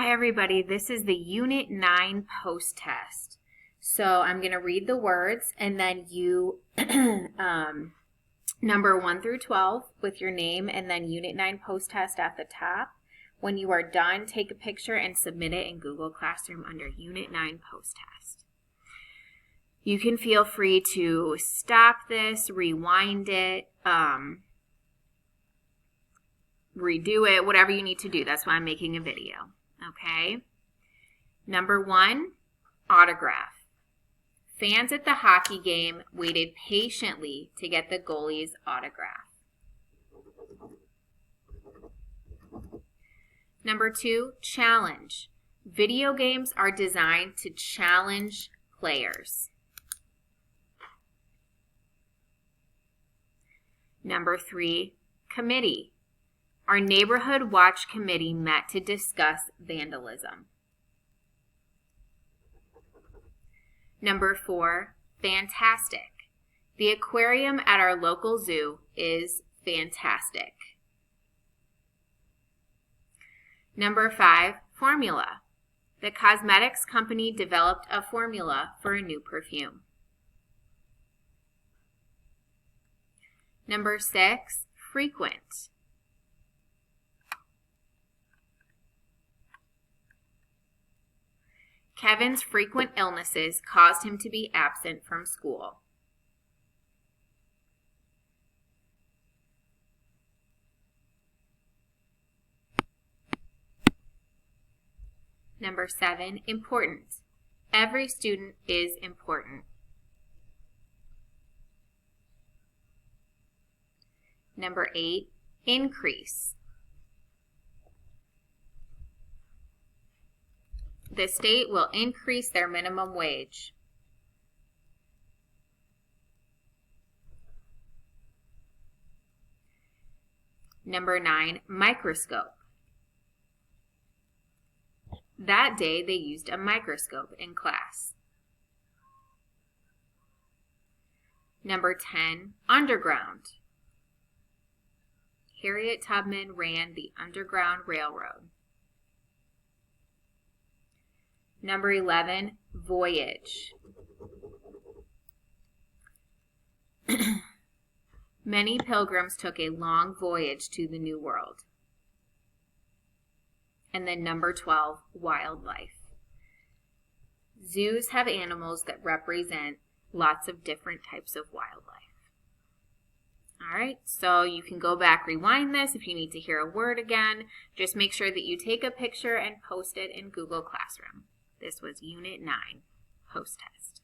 Hi everybody, this is the Unit 9 post test. So I'm going to read the words and then you number 1 through 12 with your name and then Unit 9 post test at the top. When you are done, take a picture and submit it in Google Classroom under Unit 9 post test. You can feel free to stop this, rewind it, redo it, whatever you need to do. That's why I'm making a video. Okay. Number 1, autograph. Fans at the hockey game waited patiently to get the goalie's autograph. Number 2, challenge. Video games are designed to challenge players. Number 3, committee. Our neighborhood watch committee met to discuss vandalism. Number 4, fantastic. The aquarium at our local zoo is fantastic. Number 5, formula. The cosmetics company developed a formula for a new perfume. Number 6, frequent. Kevin's frequent illnesses caused him to be absent from school. Number 7, important. Every student is important. Number 8, increase. The state will increase their minimum wage. Number 9, microscope. That day they used a microscope in class. Number 10, underground. Harriet Tubman ran the Underground Railroad. Number 11, voyage. Many pilgrims took a long voyage to the New World. And then number 12, wildlife. Zoos have animals that represent lots of different types of wildlife. All right, so you can go back, rewind this if you need to hear a word again. Just make sure that you take a picture and post it in Google Classroom. This was Unit 9 post test.